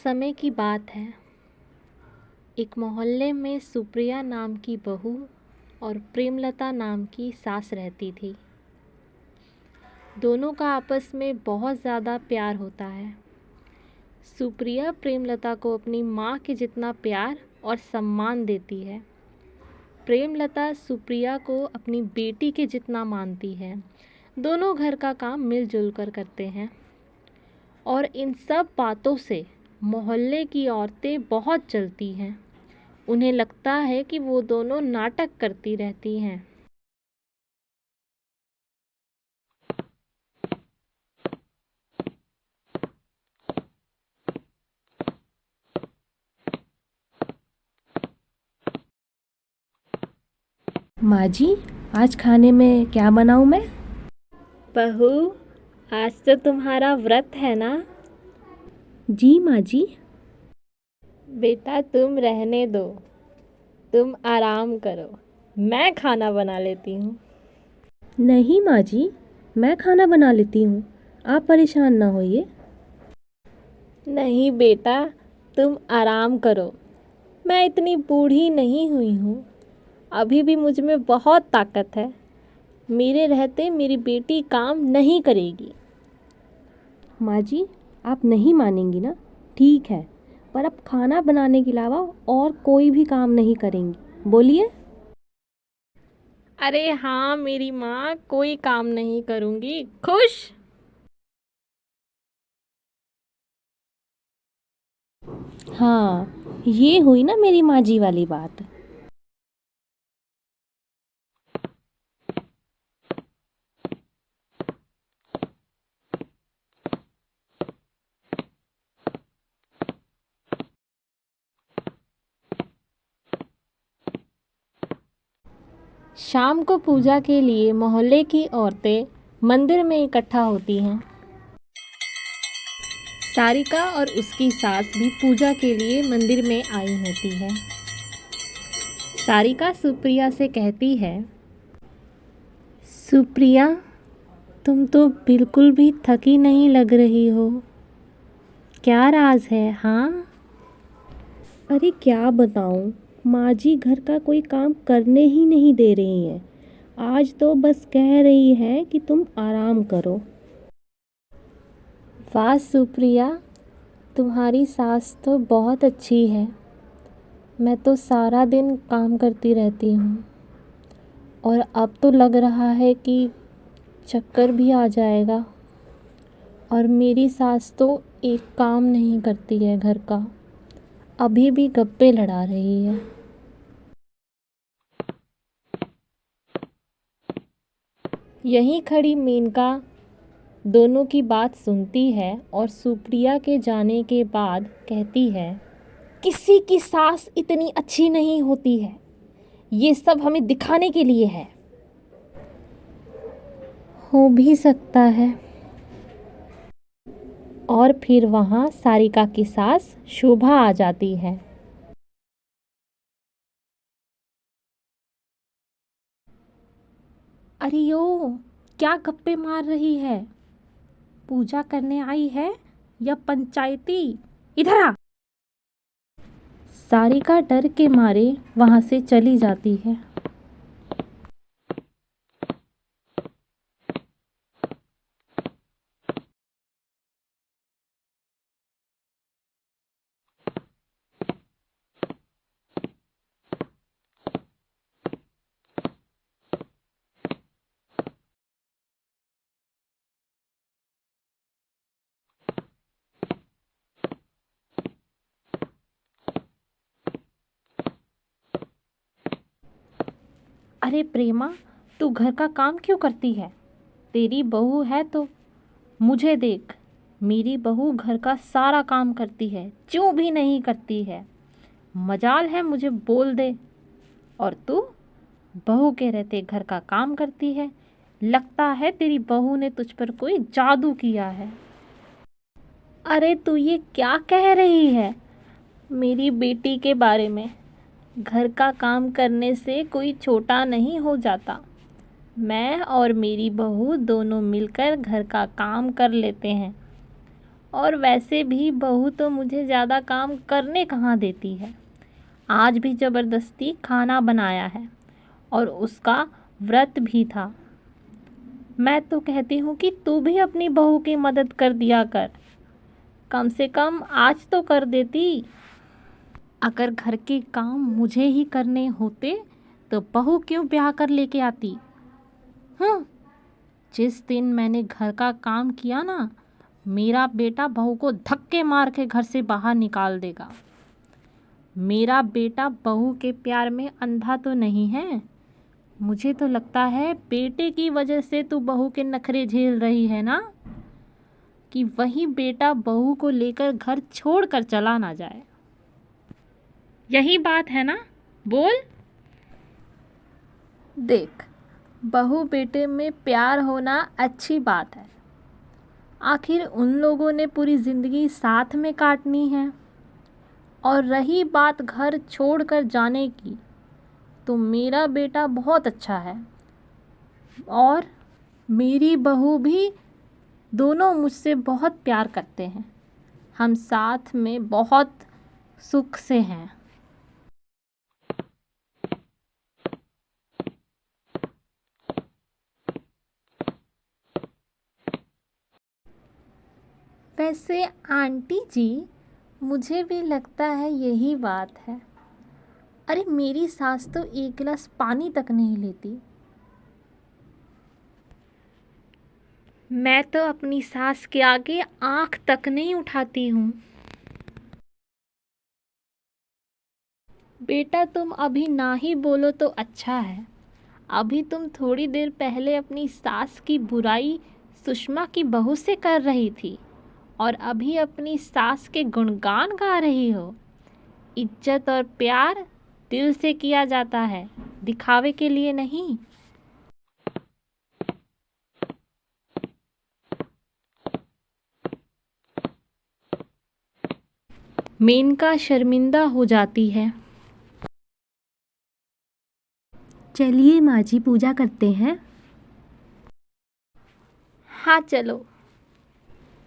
समय की बात है। एक मोहल्ले में सुप्रिया नाम की बहू और प्रेमलता नाम की सास रहती थी। दोनों का आपस में बहुत ज़्यादा प्यार होता है। सुप्रिया प्रेमलता को अपनी माँ के जितना प्यार और सम्मान देती है। प्रेमलता सुप्रिया को अपनी बेटी के जितना मानती है। दोनों घर का काम मिलजुल कर करते हैं और इन सब बातों से मोहल्ले की औरतें बहुत जलती हैं। उन्हें लगता है कि वो दोनों नाटक करती रहती हैं। माँ जी, आज खाने में क्या बनाऊँ मैं? बहू, आज तो तुम्हारा व्रत है ना? जी माँ जी। बेटा तुम रहने दो, तुम आराम करो, मैं खाना बना लेती हूँ। नहीं माँ जी, मैं खाना बना लेती हूँ, आप परेशान ना होइए। नहीं बेटा, तुम आराम करो, मैं इतनी बूढ़ी नहीं हुई हूँ, अभी भी मुझ में बहुत ताकत है। मेरे रहते मेरी बेटी काम नहीं करेगी। माँ जी, आप नहीं मानेंगी ना? ठीक है, पर अब खाना बनाने के अलावा और कोई भी काम नहीं करेंगी, बोलिए। अरे हाँ मेरी माँ, कोई काम नहीं करूँगी, खुश। हाँ, ये हुई ना मेरी माँ जी वाली बात। शाम को पूजा के लिए मोहल्ले की औरतें मंदिर में इकट्ठा होती हैं। सारिका और उसकी सास भी पूजा के लिए मंदिर में आई होती है। सारिका सुप्रिया से कहती है, सुप्रिया, तुम तो बिल्कुल भी थकी नहीं लग रही हो, क्या राज है? हाँ, अरे क्या बताऊँ, माँ जी घर का कोई काम करने ही नहीं दे रही हैं। आज तो बस कह रही हैं कि तुम आराम करो। वाह सुप्रिया, तुम्हारी सास तो बहुत अच्छी है। मैं तो सारा दिन काम करती रहती हूँ और अब तो लग रहा है कि चक्कर भी आ जाएगा। और मेरी सास तो एक काम नहीं करती है घर का, अभी भी गप्पे लड़ा रही है। यहीं खड़ी मेनका दोनों की बात सुनती है और सुप्रिया के जाने के बाद कहती है, किसी की सास इतनी अच्छी नहीं होती है, ये सब हमें दिखाने के लिए है। हो भी सकता है। और फिर वहाँ सारिका की सास शोभा आ जाती है। अरे यो, क्या गप्पे मार रही है? पूजा करने आई है या पंचायती? इधर आ। सारिका डर के मारे वहाँ से चली जाती है। अरे प्रेमा, तू घर का काम क्यों करती है? तेरी बहू है तो मुझे देख, मेरी बहू घर का सारा काम करती है, क्यों भी नहीं करती है। मजाल है मुझे बोल दे, और तू बहू के रहते घर का काम करती है। लगता है तेरी बहू ने तुझ पर कोई जादू किया है। अरे तू ये क्या कह रही है मेरी बेटी के बारे में? घर का काम करने से कोई छोटा नहीं हो जाता। मैं और मेरी बहू दोनों मिलकर घर का काम कर लेते हैं और वैसे भी बहू तो मुझे ज़्यादा काम करने कहाँ देती है। आज भी ज़बरदस्ती खाना बनाया है और उसका व्रत भी था। मैं तो कहती हूँ कि तू भी अपनी बहू की मदद कर दिया कर, कम से कम आज तो कर देती। अगर घर के काम मुझे ही करने होते तो बहू क्यों ब्याह कर लेके आती। जिस दिन मैंने घर का काम किया ना, मेरा बेटा बहू को धक्के मार के घर से बाहर निकाल देगा। मेरा बेटा बहू के प्यार में अंधा तो नहीं है। मुझे तो लगता है बेटे की वजह से तू बहू के नखरे झेल रही है ना, कि वही बेटा बहू को लेकर घर छोड़कर चला ना जाए। यही बात है ना, बोल। देख, बहू बेटे में प्यार होना अच्छी बात है। आखिर उन लोगों ने पूरी ज़िंदगी साथ में काटनी है। और रही बात घर छोड़कर जाने की, तो मेरा बेटा बहुत अच्छा है और मेरी बहू भी, दोनों मुझसे बहुत प्यार करते हैं। हम साथ में बहुत सुख से हैं। वैसे आंटी जी, मुझे भी लगता है यही बात है। अरे मेरी सास तो एक गिलास पानी तक नहीं लेती। मैं तो अपनी सास के आगे आंख तक नहीं उठाती हूँ। बेटा तुम अभी ना ही बोलो तो अच्छा है। अभी तुम थोड़ी देर पहले अपनी सास की बुराई सुषमा की बहू से कर रही थी और अभी अपनी सास के गुणगान गा रही हो। इज्जत और प्यार दिल से किया जाता है, दिखावे के लिए नहीं। मेनका शर्मिंदा हो जाती है। चलिए माँ जी, पूजा करते हैं। हाँ चलो।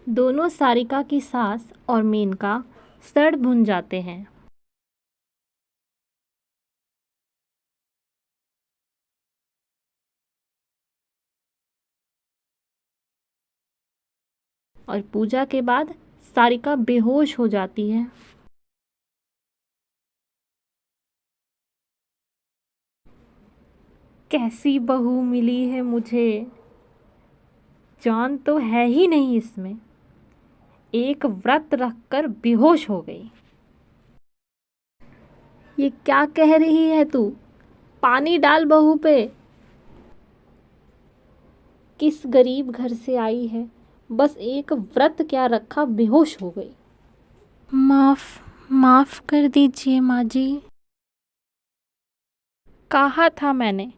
दोनों सारिका की सास और मेनका सड़ भुन जाते हैं। और पूजा के बाद सारिका बेहोश हो जाती है। कैसी बहू मिली है मुझे, जान तो है ही नहीं इसमें। एक व्रत रखकर बेहोश हो गई। ये क्या कह रही है तू? पानी डाल बहू पे। किस गरीब घर से आई है, बस एक व्रत क्या रखा बेहोश हो गई। माफ कर दीजिए माँ जी। कहा था मैंने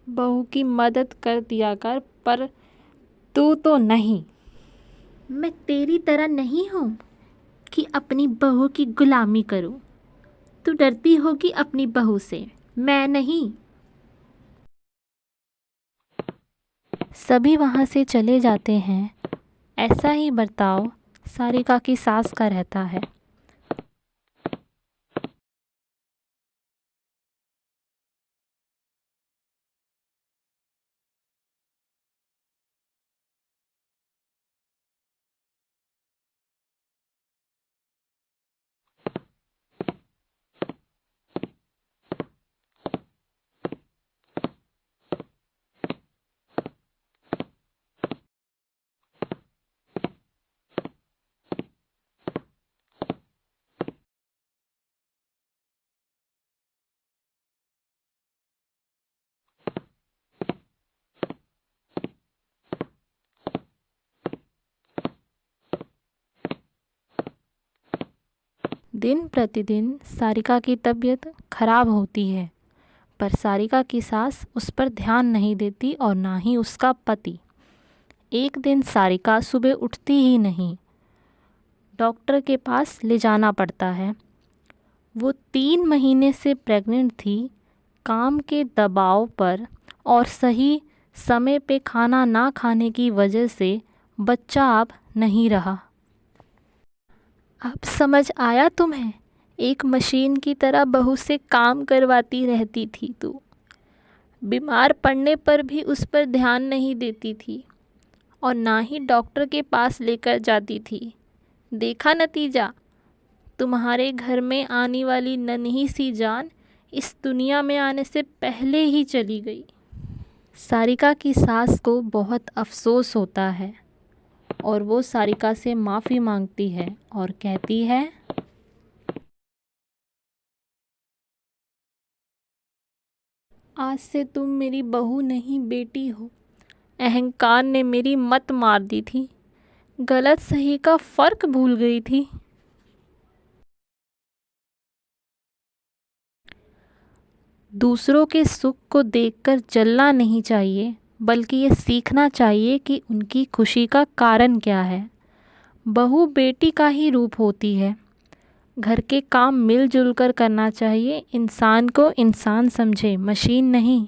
बहू की मदद कर दिया कर, पर तू तो नहीं। मैं तेरी तरह नहीं हूँ कि अपनी बहू की गुलामी करूँ। तू डरती होगी अपनी बहू से, मैं नहीं। सभी वहाँ से चले जाते हैं। ऐसा ही बर्ताव सारिका की सास का रहता है। दिन प्रतिदिन सारिका की तबीयत खराब होती है, पर सारिका की सास उस पर ध्यान नहीं देती और ना ही उसका पति। एक दिन सारिका सुबह उठती ही नहीं। डॉक्टर के पास ले जाना पड़ता है। वो 3 महीने से प्रेग्नेंट थी। काम के दबाव पर और सही समय पे खाना ना खाने की वजह से बच्चा अब नहीं रहा। अब समझ आया तुम्हें? एक मशीन की तरह बहू से काम करवाती रहती थी तू। बीमार पड़ने पर भी उस पर ध्यान नहीं देती थी और ना ही डॉक्टर के पास लेकर जाती थी। देखा नतीजा? तुम्हारे घर में आने वाली नन्ही सी जान इस दुनिया में आने से पहले ही चली गई। सारिका की सास को बहुत अफसोस होता है और वो सारिका से माफ़ी मांगती है और कहती है, आज से तुम मेरी बहू नहीं बेटी हो। अहंकार ने मेरी मत मार दी थी, गलत सही का फ़र्क भूल गई थी। दूसरों के सुख को देखकर जलना नहीं चाहिए, बल्कि ये सीखना चाहिए कि उनकी खुशी का कारण क्या है। बहू बेटी का ही रूप होती है। घर के काम मिलजुल कर करना चाहिए। इंसान को इंसान समझे, मशीन नहीं।